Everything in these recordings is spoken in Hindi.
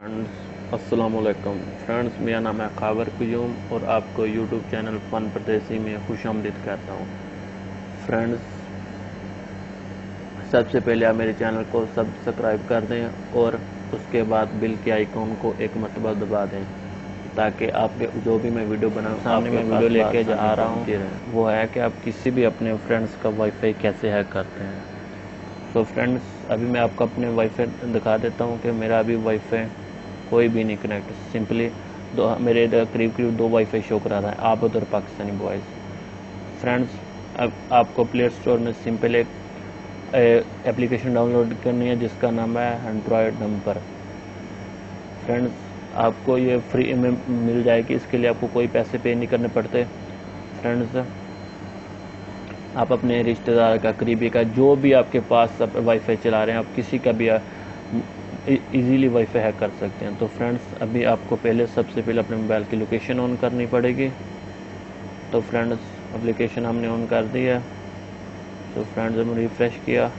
फ्रेंड्स अस्सलाम वालेकुम फ्रेंड्स, मेरा नाम है खावर क्यूम और आपको यूट्यूब चैनल फ़न परदेसी में खुशामदीद कहता हूँ। फ्रेंड्स, सबसे पहले आप मेरे चैनल को सब्सक्राइब कर दें और उसके बाद बिल के आइकॉन को एक मरतबा दबा दें ताकि आपके जो भी मैं वीडियो बनाऊँ सामने मैं वीडियो लेके जा रहा हूँ वो है कि आप किसी भी अपने फ्रेंड्स का वाईफाई कैसे हैक करते हैं। तो फ्रेंड्स, अभी मैं आपको अपने वाईफाई दिखा देता हूँ कि मेरा अभी वाईफाई कोई भी नहीं कनेक्ट, सिंपली मेरे करीब करीब 2 वाईफाई शो करा रहा है, आबद और पाकिस्तानी बॉयज़। फ्रेंड्स, अब आपको प्ले स्टोर में सिंपल एक एप्लीकेशन डाउनलोड करनी है जिसका नाम है एंड्रॉयड नंबर। फ्रेंड्स, आपको ये फ्री में मिल जाएगी, इसके लिए आपको कोई पैसे पे नहीं करने पड़ते। फ्रेंड्स, आप अपने रिश्तेदार का, करीबी का, जो भी आपके पास वाईफाई चला रहे हैं, आप किसी का भी इजीली वाईफाई हैक कर सकते हैं। तो फ्रेंड्स, अभी आपको सबसे पहले अपने मोबाइल की लोकेशन ऑन करनी पड़ेगी। तो फ्रेंड्स, एप्लीकेशन हमने ऑन कर दी है। तो फ्रेंड्स, हमने रिफ़्रेश किया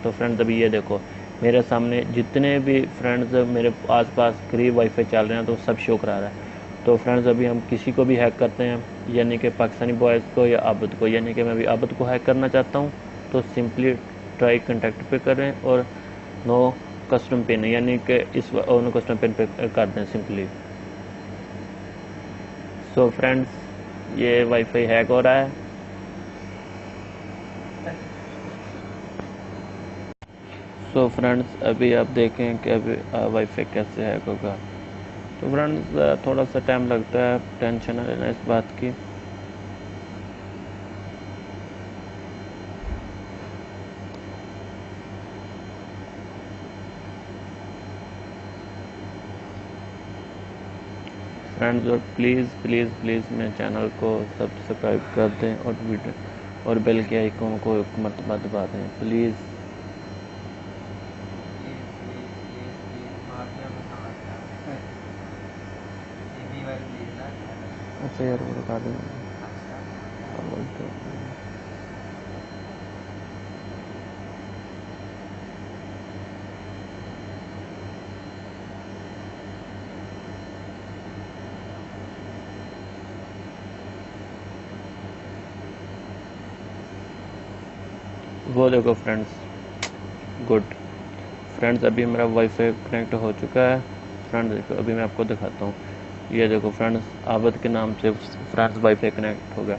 तो फ्रेंड्स अभी ये देखो मेरे सामने जितने भी फ्रेंड्स मेरे आसपास करीब वाईफाई चल रहे हैं तो सब शो करा रहा है। तो फ्रेंड्स, अभी हम किसी को भी हैक करते हैं, यानी कि पाकिस्तानी बॉयज़ को या आबद को, यानी कि मैं अभी आबद को हैक करना चाहता हूँ। तो सिंपली ट्राई कॉन्टैक्ट पे करें और नो कस्टम पिन, यानी कि इस नो कस्टम पिन पे कर दें सिंपली। सो फ्रेंड्स, ये वाईफाई हैक हो रहा है। सो फ्रेंड्स, अभी आप देखें कि अभी वाईफाई कैसे हैक होगा। तो फ्रेंड्स, थोड़ा सा टाइम लगता है, टेंशन न लेना इस बात की। फ्रेंड्स, और प्लीज़ प्लीज़ प्लीज़ मेरे चैनल को सब्सक्राइब कर दें और वीडियो और बेल के आइकॉन को एक मरतबा दबा दें प्लीज़। अच्छा यार, वो बता दें। वो देखो फ्रेंड्स, गुड। फ्रेंड्स, अभी मेरा वाईफाई कनेक्ट हो चुका है। फ्रेंड्स देखो, अभी मैं आपको दिखाता हूँ। ये देखो फ्रेंड्स, आबद के नाम से फ्रेंड्स वाईफाई कनेक्ट हो गया।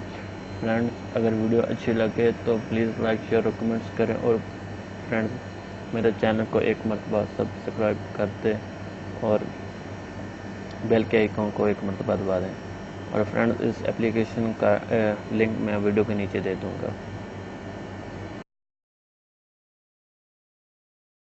फ्रेंड्स, अगर वीडियो अच्छी लगे तो प्लीज़ लाइक शेयर और कमेंट्स करें और फ्रेंड्स मेरे चैनल को एक मरतबा सब्सक्राइब कर दें और बेल के आइकॉन को एक मरतबा दबा दें। और फ्रेंड्स, इस एप्लीकेशन का लिंक मैं वीडियो के नीचे दे दूँगा।